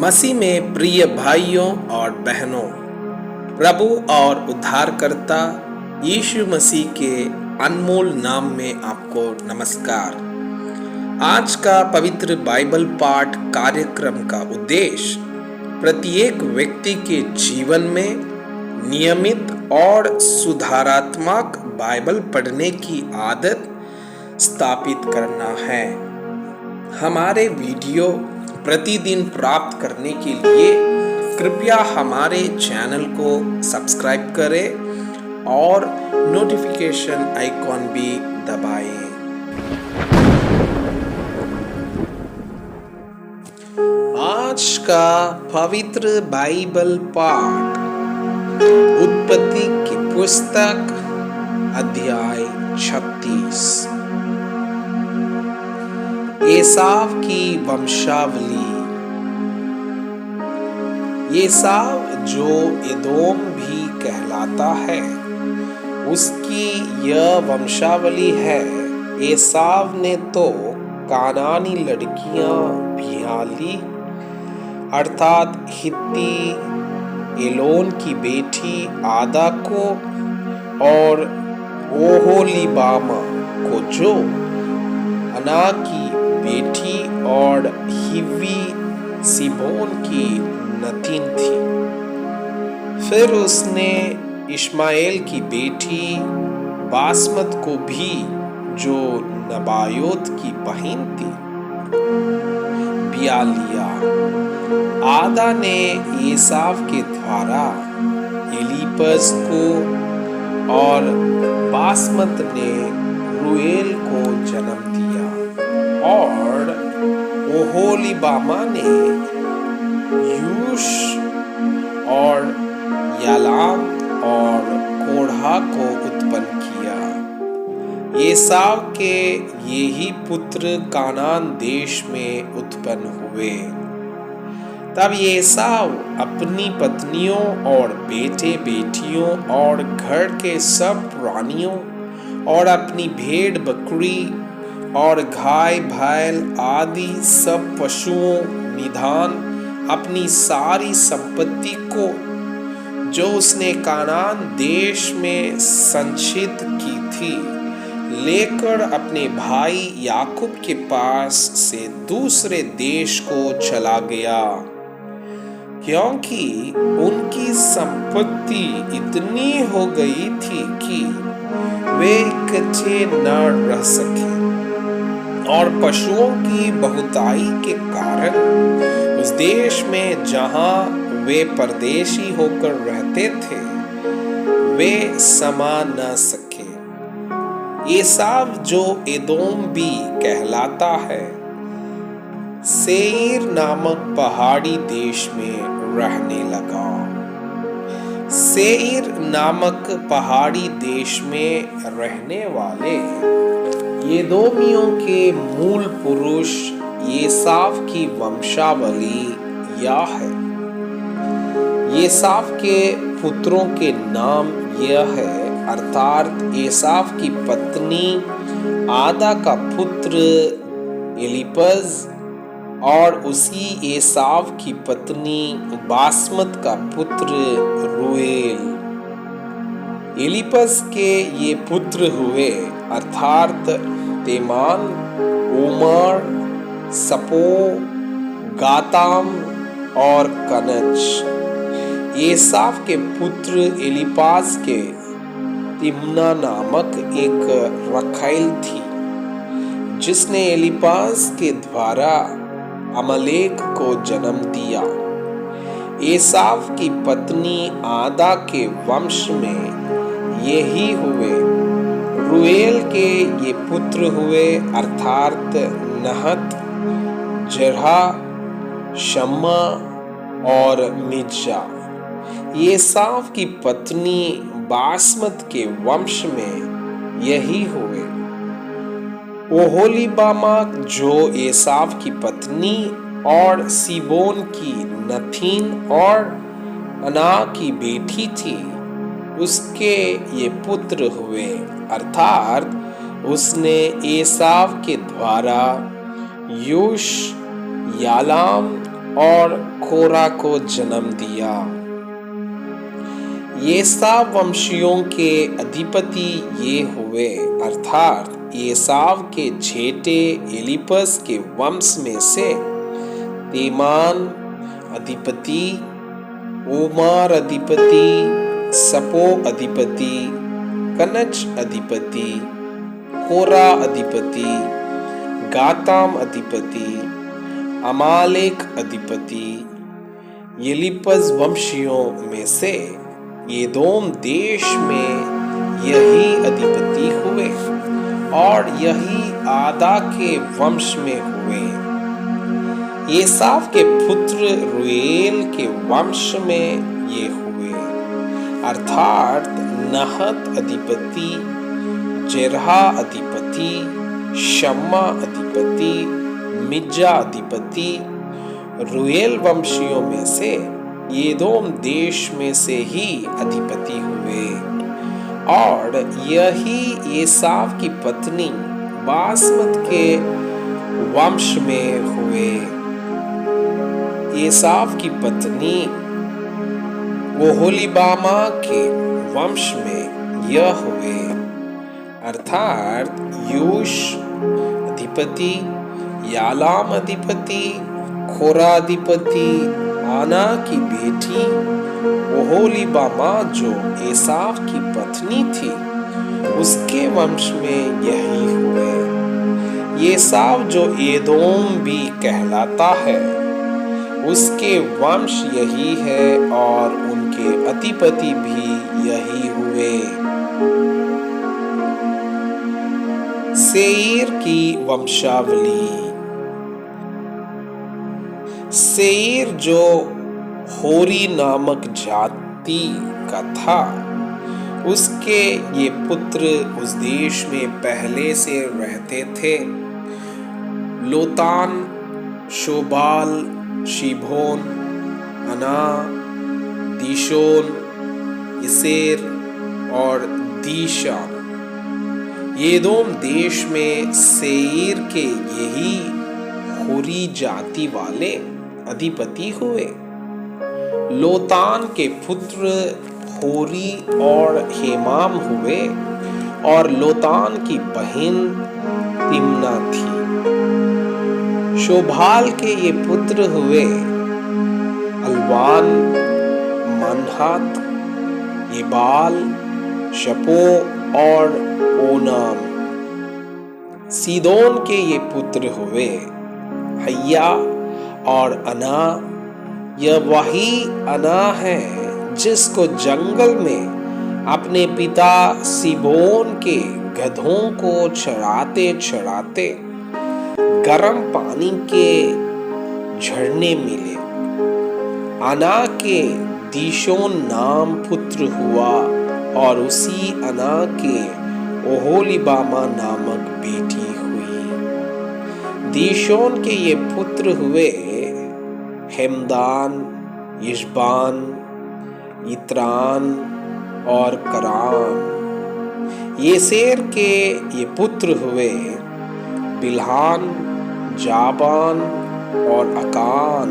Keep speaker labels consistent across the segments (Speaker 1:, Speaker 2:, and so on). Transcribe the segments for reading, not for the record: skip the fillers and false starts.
Speaker 1: मसीह में प्रिय भाइयों और बहनों, प्रभु और उद्धारकर्ता यीशु मसीह के अनमोल नाम में आपको नमस्कार। आज का पवित्र बाइबल पाठ कार्यक्रम का उद्देश्य प्रत्येक व्यक्ति के जीवन में नियमित और सुधारात्मक बाइबल पढ़ने की आदत स्थापित करना है। हमारे वीडियो प्रतिदिन प्राप्त करने के लिए कृपया हमारे चैनल को सब्सक्राइब करें और नोटिफिकेशन आइकॉन भी दबाएं। आज का पवित्र बाइबल पाठ उत्पत्ति की पुस्तक अध्याय 36। एसाव की वंशावली। एसाव जो एदोम भी कहलाता है, उसकी यह वंशावली है। एसाव ने तो कानानी लड़कियां ब्याह ली, अर्थात हित्ती एलोन की बेटी आदा को और ओहोलीबामा को जो अना की बेटी और हिव्वी सिबोन की नतीन थी। फिर उसने इश्माएल की बेटी बासमत को भी, जो नबायोत की बहन थी, ब्याह लिया। आदा ने एसाव के द्वारा एलीपज को और बासमत ने रुएल को जन्म दिया और ओहोलीबामा ने यूश और यालाम और कोढ़ा को उत्पन्न किया। एसाव के यही पुत्र कानान देश में उत्पन्न हुए। तब एसाव अपनी पत्नियों और बेटे बेटियों और घर के सब प्राणियों और अपनी भेड़ बकरी और गाय बैल आदि सब पशुओं निधान अपनी सारी संपत्ति को, जो उसने कानान देश में संचित की थी, लेकर अपने भाई याकूब के पास से दूसरे देश को चला गया, क्योंकि उनकी संपत्ति इतनी हो गई थी कि वे इकट्ठे न रह सके और पशुओं की बहुताई के कारण उस देश में जहां वे परदेशी होकर रहते थे, वे समा न सके। एसाव जो एदोम भी कहलाता है, सेईर नामक पहाड़ी देश में रहने लगा। सेईर नामक पहाड़ी देश में रहने वाले एदोमियों के मूल पुरुष एसाव की वंशावली यह है। एसाव के पुत्रों के नाम यह है, अर्थात एसाव की पत्नी आदा का पुत्र एलीपज और उसी एसाव की पत्नी बासमत का पुत्र रुएल। एलीपज के ये पुत्र हुए, अर्थात तेमान, ओमर, सपो, गाताम और कनज। एसाव के पुत्र एलीपाज के तिम्ना नामक एक रखैल थी, जिसने एलीपाज के द्वारा अमलेक को जन्म दिया। एसाव की पत्नी आदा के वंश में यही हुए। रुएल के ये पुत्र हुए, अर्थात नहत, जरहा, शम्मा और मिज्जा। एसाव की पत्नी बासमत के वंश में यही हुए। ओहोलीबामा जो एसाव की पत्नी और सिबोन की नथीन और अना की बेटी थी, उसके ये पुत्र हुए, अर्थात उसने एसाव के द्वारा यूश, यालाम और कोरा को जन्म दिया। येसाव वंशियों के अधिपति ये हुए, अर्थात येसाव के झेटे एलिपस के वंश में से तेमान अधिपति, ओमार अधिपति, सपो अधिपति, कनज अधिपति, कोरा अधिपति, गाताम अधिपति, अमालेक अधिपति, एलिपज वंशियों में से एदोम देश में यही अधिपति हुए और यही आदा के वंश में हुए। एसाव के पुत्र रूएल के वंश में ये हुए, अर्थात नहत अधिपति, जेरहा अधिपति, शम्मा अधिपति, मिज्जा अधिपति। रूएल वंशियों में से एदोम देश में से ही अधिपति हुए और यही एसाव की पत्नी बासमत के वंश में हुए। एसाव की पत्नी ओहोलीबामा के वंश में यह हुए, अर्थात यूश अधिपति, यालाम अधिपति, खोरा अधिपति, आना की बेटी ओहोलीबामा जो एसाव की पत्नी थी, उसके वंश में यही हुए। एसाव जो एदोम भी कहलाता है, उसके वंश यही है और उनके अधिपति भी यही हुए। सेईर की वंशावली। सेईर जो होरी नामक जाति का था, उसके ये पुत्र उस देश में पहले से रहते थे। लोतान, शोबाल, शिभोन, अना, दीशोन, इसेर और दीशान। एदोम देश में सेईर के यही होरी जाति वाले अधिपति हुए। लोतान के पुत्र होरी और हेमाम हुए और लोतान की बहन तिम्ना थी। शोभाल के ये पुत्र हुए अलवान, मनहत, एबाल, शपो और ओनाम। सीदोन के ये पुत्र हुए हय्या और अना। यह वही अना है जिसको जंगल में अपने पिता सिबोन के गधों को चराते चराते गर्म पानी के झरने मिले। अना के दीशोन नाम पुत्र हुआ और उसी अना के ओहोलीबामा नामक बेटी हुई। दीशोन के ये पुत्र हुए हेमदान, यशबान, इत्रान और कराम। येसेर के ये पुत्र हुए बिल्हान, जाबान और अकान।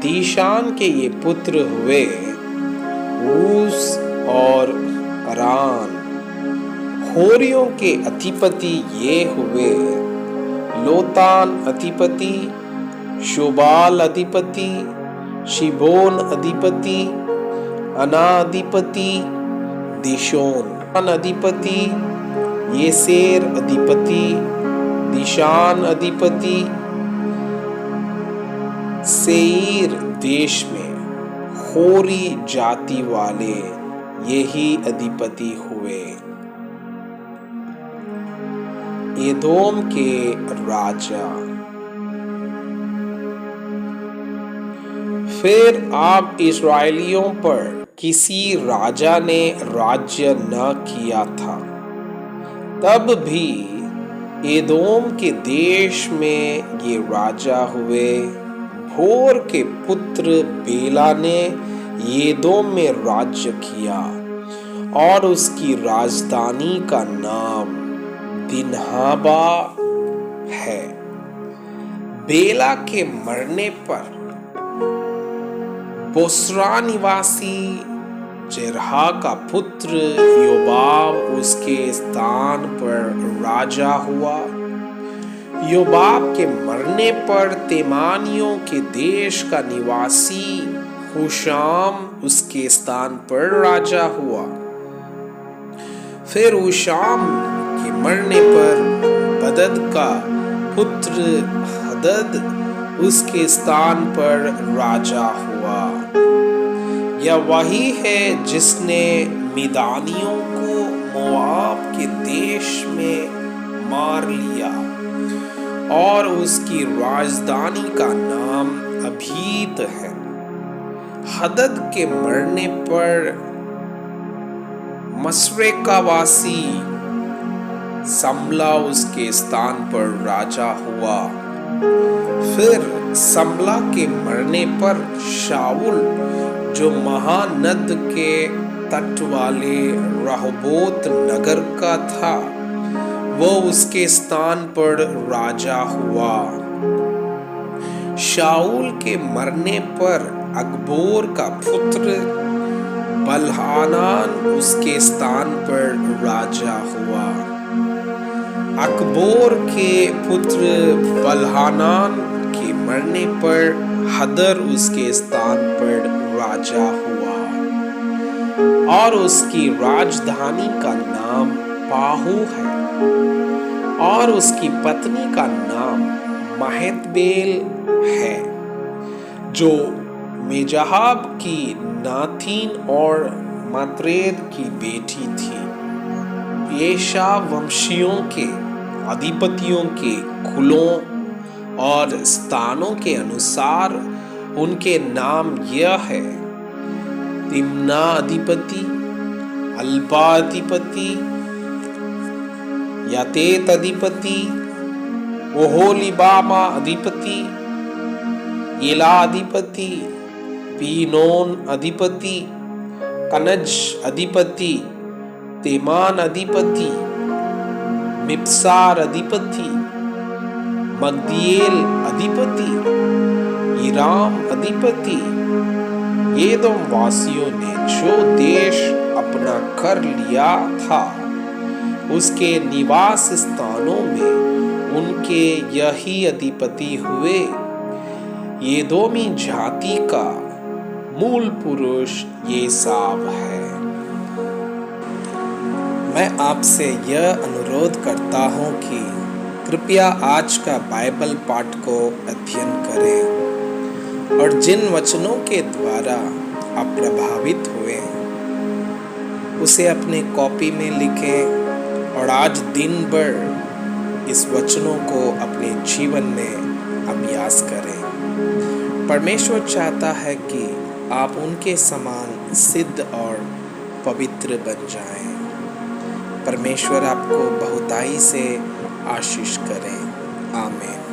Speaker 1: दीशान के ये पुत्र हुए ऊस और अरान। होरियों के अधिपति ये हुए लोतान अधिपति, शोबाल अधिपति, शिबोन अधिपति, अना अधिपति, दिशोन अधिपति, येसेर अधिपति, दिशान अधिपति। सेईर देश में होरी जाति वाले यही अधिपति हुए। एदोम के राजा। फिर अब इस्राएलियों पर किसी राजा ने राज्य न किया था। तब भी एदोम के देश में ये राजा हुए। भोर के पुत्र बेला ने एदोम में राज्य किया और उसकी राजधानी का नाम दिन्हाबा है। बेला के मरने पर बोस्रा निवासी जेरहा का पुत्र योबाब उसके स्थान पर राजा हुआ। योबाब के मरने पर तेमानियों के देश का निवासी हुशाम उसके स्थान पर राजा हुआ। फिर हुशाम के मरने पर बदद का पुत्र हदद उसके स्थान पर राजा हुआ। यह वही है जिसने मिदानियों को मोआब के देश में मार लिया और उसकी राजधानी का नाम अभीत है। हदद के मरने पर मशरेकावासी सम्ला उसके स्थान पर राजा हुआ। फिर सम्ला के मरने पर शाऊल जो महानद के तट वाले रहबोत नगर का था वो उसके स्थान पर राजा हुआ। शाऊल के मरने पर अकबोर का पुत्र बलहानान उसके स्थान पर राजा हुआ। अकबोर के पुत्र बलहानान के मरने पर हदर उसके स्थान पर राजा हुआ और उसकी राजधानी का नाम पाहू है और उसकी पत्नी का नाम महतबेल है जो मेजाहाब की नाथीन और मतरेद की बेटी थी। येशा वंशियों के अधिपतियों के कुलों और स्थानों के अनुसार उनके नाम यह है: तिम्ना अधिपति, अल्बा अधिपति, यतेत अधिपति, ओहोलिबामा अधिपति, येला अधिपति, पीनोन अधिपति, कनज अधिपति, तेमान अधिपति, मिप्सार अधिपति, मग्दिएल अधिपति, ईराम अधिपति। एदोम वासियों ने जो देश अपना कर लिया था उसके निवास स्थानों में उनके यही अधिपति हुए। एदोमी जाति का मूल पुरुष एसाव है। मैं आपसे यह अनुरोध करता हूँ कि कृपया आज का बाइबल पाठ को अध्ययन करें और जिन वचनों के द्वारा आप प्रभावित हुए उसे अपने कॉपी में लिखें और आज दिन भर इस वचनों को अपने जीवन में अभ्यास करें। परमेश्वर चाहता है कि आप उनके समान सिद्ध और पवित्र बन जाएं। परमेश्वर आपको बहुताई से आशीष करें। आमीन।